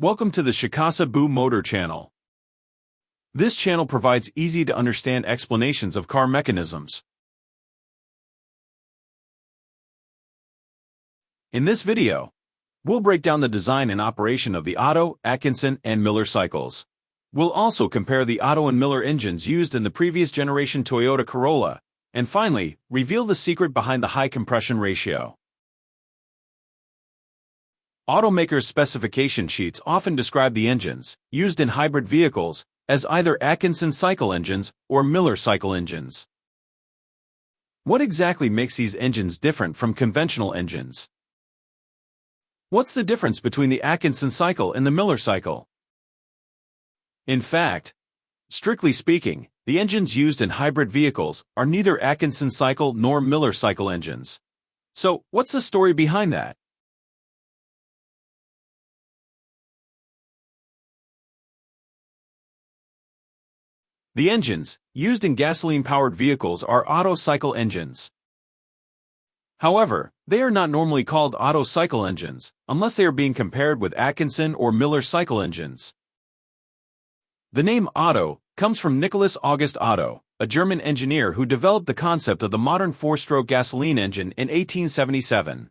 Welcome to the Shikasa Boo Motor channel. This channel provides easy-to-understand explanations of car mechanisms. In this video, we'll break down the design and operation of the Otto, Atkinson, and Miller cycles. We'll also compare the Otto and Miller engines used in the previous generation Toyota Corolla, and finally, reveal the secret behind the high compression ratio. Automakers' specification sheets often describe the engines, used in hybrid vehicles, as either Atkinson-cycle engines or Miller-cycle engines. What exactly makes these engines different from conventional engines? What's the difference between the Atkinson-cycle and the Miller-cycle? In fact, strictly speaking, the engines used in hybrid vehicles are neither Atkinson-cycle nor Miller-cycle engines. So, what's the story behind that? The engines used in gasoline-powered vehicles are Otto-cycle engines. However, they are not normally called Otto-cycle engines unless they are being compared with Atkinson or Miller-cycle engines. The name Otto comes from Nicholas August Otto, a German engineer who developed the concept of the modern four-stroke gasoline engine in 1877.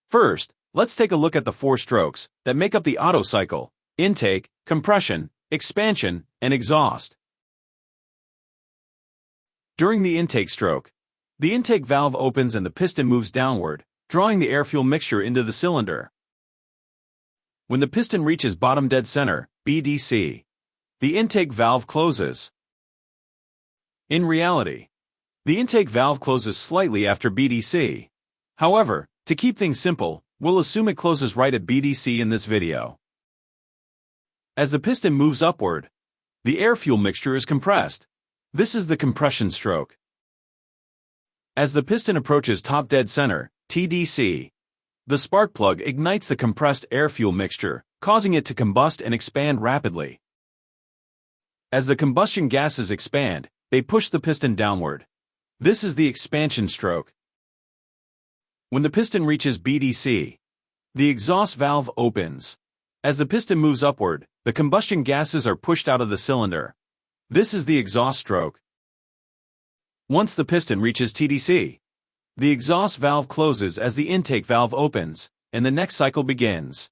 First, let's take a look at the four strokes that make up the Otto cycle: intake, compression, expansion, and exhaust. During the intake stroke, the intake valve opens and the piston moves downward, drawing the air-fuel mixture into the cylinder. When the piston reaches bottom dead center, BDC, the intake valve closes. In reality, the intake valve closes slightly after BDC. However, to keep things simple, we'll assume it closes right at BDC in this video. As the piston moves upward, the air-fuel mixture is compressed. This is the compression stroke. As the piston approaches top dead center, TDC, the spark plug ignites the compressed air-fuel mixture, causing it to combust and expand rapidly. As the combustion gases expand, they push the piston downward. This is the expansion stroke. When the piston reaches BDC, the exhaust valve opens. As the piston moves upward, the combustion gases are pushed out of the cylinder. This is the exhaust stroke. Once the piston reaches TDC, the exhaust valve closes as the intake valve opens, and the next cycle begins.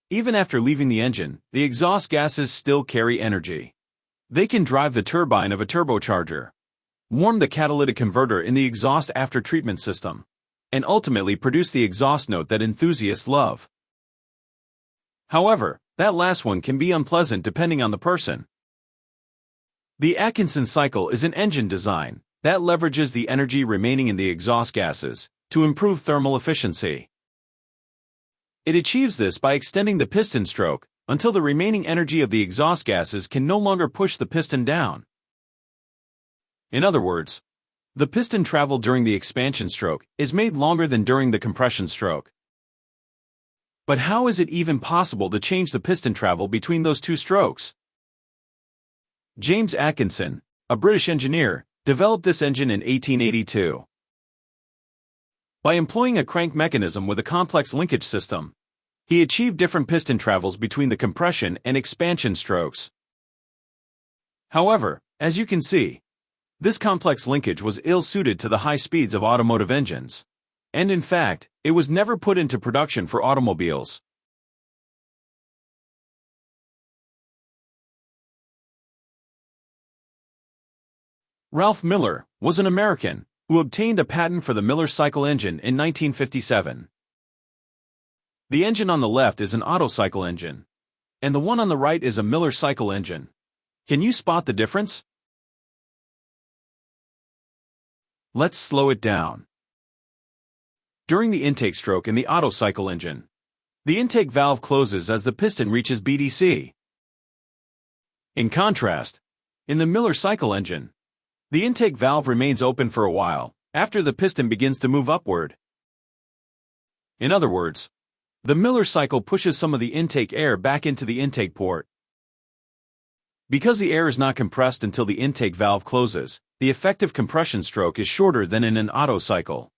Even after leaving the engine, the exhaust gases still carry energy. They can drive the turbine of a turbocharger, warm the catalytic converter in the exhaust after-treatment system, and ultimately produce the exhaust note that enthusiasts love. However, that last one can be unpleasant depending on the person. The Atkinson cycle is an engine design that leverages the energy remaining in the exhaust gases to improve thermal efficiency. It achieves this by extending the piston stroke until the remaining energy of the exhaust gases can no longer push the piston down. In other words, the piston travel during the expansion stroke is made longer than during the compression stroke. But how is it even possible to change the piston travel between those two strokes? James Atkinson, a British engineer, developed this engine in 1882. By employing a crank mechanism with a complex linkage system, he achieved different piston travels between the compression and expansion strokes. However, as you can see, this complex linkage was ill-suited to the high speeds of automotive engines, and in fact, it was never put into production for automobiles. Ralph Miller was an American who obtained a patent for the Miller cycle engine in 1957. The engine on the left is an Otto-cycle engine, and the one on the right is a Miller cycle engine. Can you spot the difference? Let's slow it down. During the intake stroke in the Otto-cycle engine, the intake valve closes as the piston reaches BDC. In contrast, in the Miller cycle engine, the intake valve remains open for a while after the piston begins to move upward. In other words, the Miller cycle pushes some of the intake air back into the intake port. Because the air is not compressed until the intake valve closes, the effective compression stroke is shorter than in an Otto cycle.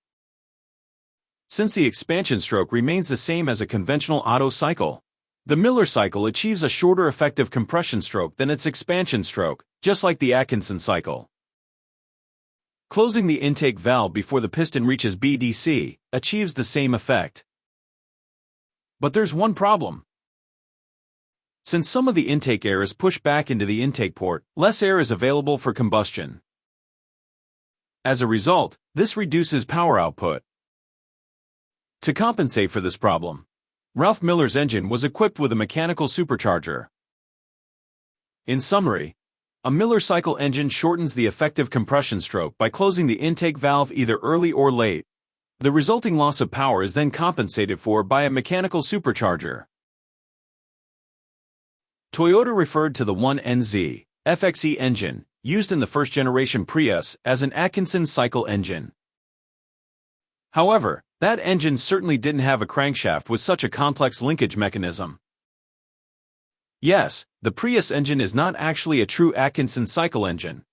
Since the expansion stroke remains the same as a conventional Otto cycle, the Miller cycle achieves a shorter effective compression stroke than its expansion stroke, just like the Atkinson-cycle. Closing the intake valve before the piston reaches BDC achieves the same effect. But there's one problem. Since some of the intake air is pushed back into the intake port, less air is available for combustion. As a result, this reduces power output. To compensate for this problem, Ralph Miller's engine was equipped with a mechanical supercharger. In summary, a Miller cycle engine shortens the effective compression stroke by closing the intake valve either early or late. The resulting loss of power is then compensated for by a mechanical supercharger. Toyota referred to the 1NZ FXE engine, used in the first-generation Prius, as an Atkinson-cycle engine. However, that engine certainly didn't have a crankshaft with such a complex linkage mechanism. Yes, the Prius engine is not actually a true Atkinson-cycle engine.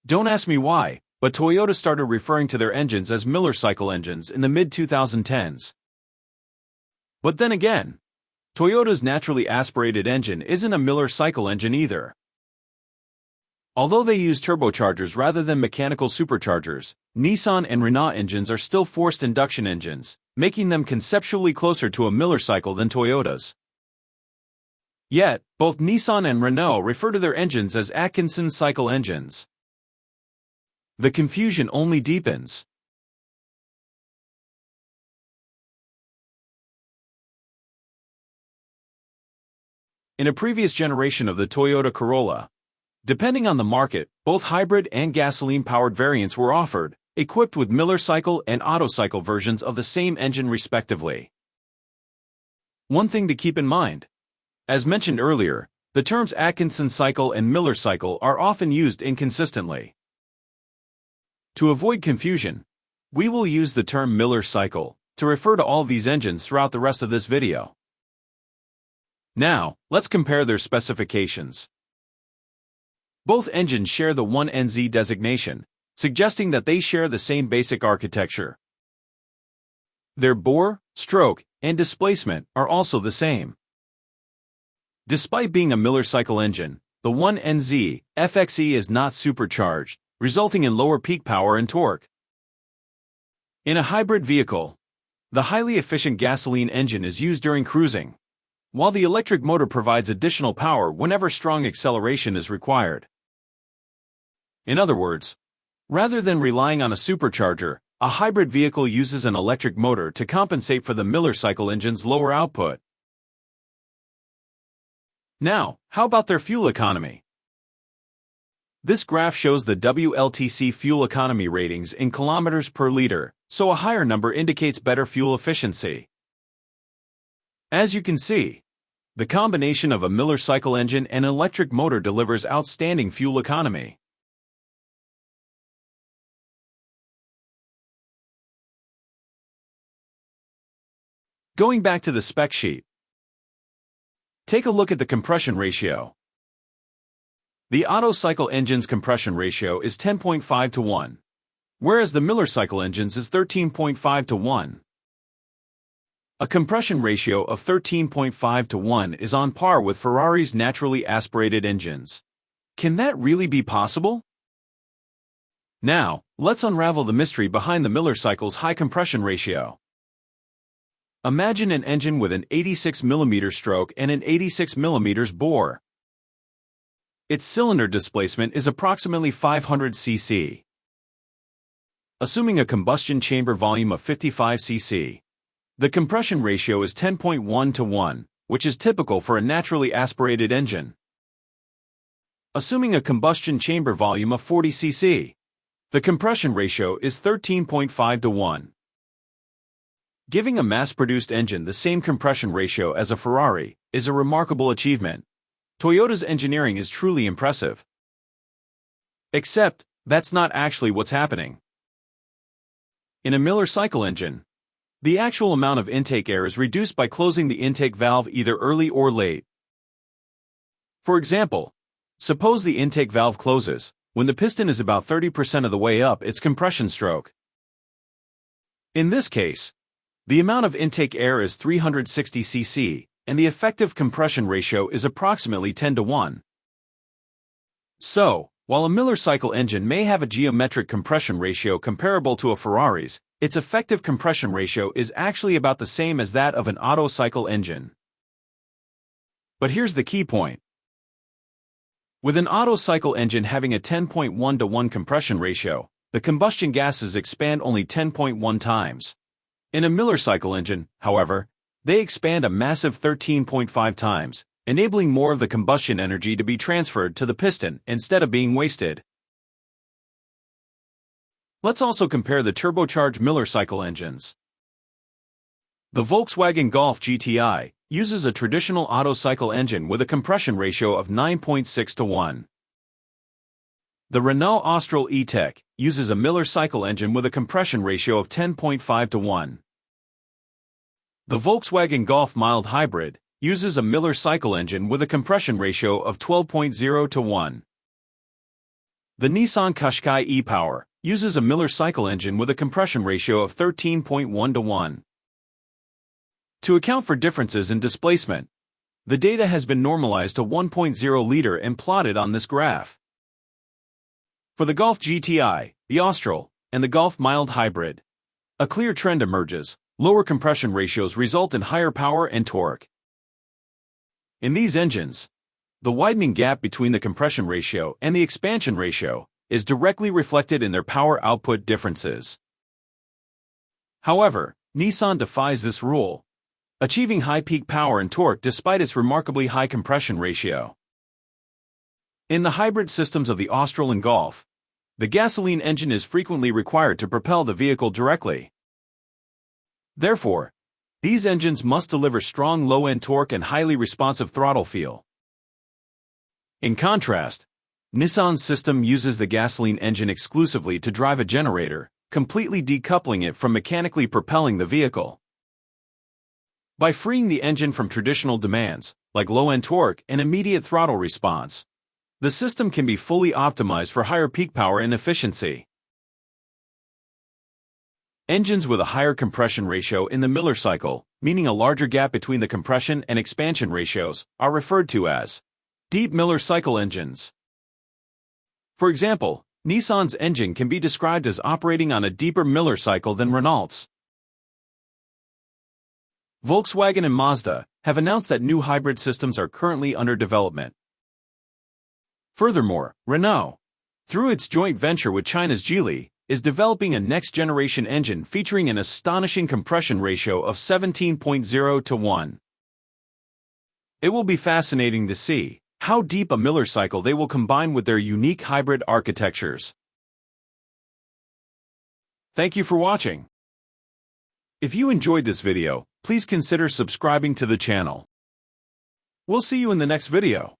Don't ask me why, but Toyota started referring to their engines as Miller cycle engines in the mid-2010s. But then again, Toyota's naturally aspirated engine isn't a Miller cycle engine either. Although they use turbochargers rather than mechanical superchargers, Nissan and Renault engines are still forced induction engines, making them conceptually closer to a Miller cycle than Toyota's. Yet, both Nissan and Renault refer to their engines as Atkinson-cycle engines. The confusion only deepens. In a previous generation of the Toyota Corolla, depending on the market, both hybrid and gasoline-powered variants were offered, equipped with Miller cycle and Otto-cycle versions of the same engine respectively. One thing to keep in mind. As mentioned earlier, the terms Atkinson-cycle and Miller cycle are often used inconsistently. To avoid confusion, we will use the term Miller cycle to refer to all these engines throughout the rest of this video. Now, let's compare their specifications. Both engines share the 1NZ designation, suggesting that they share the same basic architecture. Their bore, stroke, and displacement are also the same. Despite being a Miller cycle engine, the 1NZ FXE is not supercharged, resulting in lower peak power and torque. In a hybrid vehicle, the highly efficient gasoline engine is used during cruising, while the electric motor provides additional power whenever strong acceleration is required. In other words, rather than relying on a supercharger, a hybrid vehicle uses an electric motor to compensate for the Miller cycle engine's lower output. Now, how about their fuel economy? This graph shows the WLTC fuel economy ratings in kilometers per liter, so a higher number indicates better fuel efficiency. As you can see, the combination of a Miller cycle engine and electric motor delivers outstanding fuel economy. Going back to the spec sheet, take a look at the compression ratio. The Otto-cycle engine's compression ratio is 10.5 to 1, whereas the Miller cycle engine's is 13.5 to 1. A compression ratio of 13.5 to 1 is on par with Ferrari's naturally aspirated engines. Can that really be possible? Now, let's unravel the mystery behind the Miller cycle's high compression ratio. Imagine an engine with an 86 mm stroke and an 86 mm bore. Its cylinder displacement is approximately 500 cc. Assuming a combustion chamber volume of 55 cc, the compression ratio is 10.1 to 1, which is typical for a naturally aspirated engine. Assuming a combustion chamber volume of 40 cc, the compression ratio is 13.5 to 1. Giving a mass-produced engine the same compression ratio as a Ferrari is a remarkable achievement. Toyota's engineering is truly impressive. Except, that's not actually what's happening. In a Miller cycle engine, the actual amount of intake air is reduced by closing the intake valve either early or late. For example, suppose the intake valve closes when the piston is about 30% of the way up its compression stroke. In this case, the amount of intake air is 360 cc, and the effective compression ratio is approximately 10:1. So, while a Miller cycle engine may have a geometric compression ratio comparable to a Ferrari's, its effective compression ratio is actually about the same as that of an Otto-cycle engine. But here's the key point. With an Otto-cycle engine having a 10.1:1 compression ratio, the combustion gases expand only 10.1 times. In a Miller cycle engine, however, they expand a massive 13.5 times, enabling more of the combustion energy to be transferred to the piston instead of being wasted. Let's also compare the turbocharged Miller cycle engines. The Volkswagen Golf GTI uses a traditional Otto-cycle engine with a compression ratio of 9.6:1. The Renault Austral E-Tech uses a Miller cycle engine with a compression ratio of 10.5:1. The Volkswagen Golf Mild Hybrid uses a Miller cycle engine with a compression ratio of 12.0:1. The Nissan Qashqai e-Power uses a Miller cycle engine with a compression ratio of 13.1:1. To account for differences in displacement, the data has been normalized to 1.0 liter and plotted on this graph. For the Golf GTI, the Austral, and the Golf Mild Hybrid, a clear trend emerges. Lower compression ratios result in higher power and torque. In these engines, the widening gap between the compression ratio and the expansion ratio is directly reflected in their power output differences. However, Nissan defies this rule, achieving high peak power and torque despite its remarkably high compression ratio. In the hybrid systems of the Austral and Golf, the gasoline engine is frequently required to propel the vehicle directly. Therefore, these engines must deliver strong low-end torque and highly responsive throttle feel. In contrast, Nissan's system uses the gasoline engine exclusively to drive a generator, completely decoupling it from mechanically propelling the vehicle. By freeing the engine from traditional demands, like low-end torque and immediate throttle response, the system can be fully optimized for higher peak power and efficiency. Engines with a higher compression ratio in the Miller cycle, meaning a larger gap between the compression and expansion ratios, are referred to as deep Miller cycle engines. For example, Nissan's engine can be described as operating on a deeper Miller cycle than Renault's. Volkswagen and Mazda have announced that new hybrid systems are currently under development. Furthermore, Renault, through its joint venture with China's Geely, is developing a next-generation engine featuring an astonishing compression ratio of 17.0:1. It will be fascinating to see how deep a Miller cycle they will combine with their unique hybrid architectures. Thank you for watching. If you enjoyed this video, please consider subscribing to the channel. We'll see you in the next video.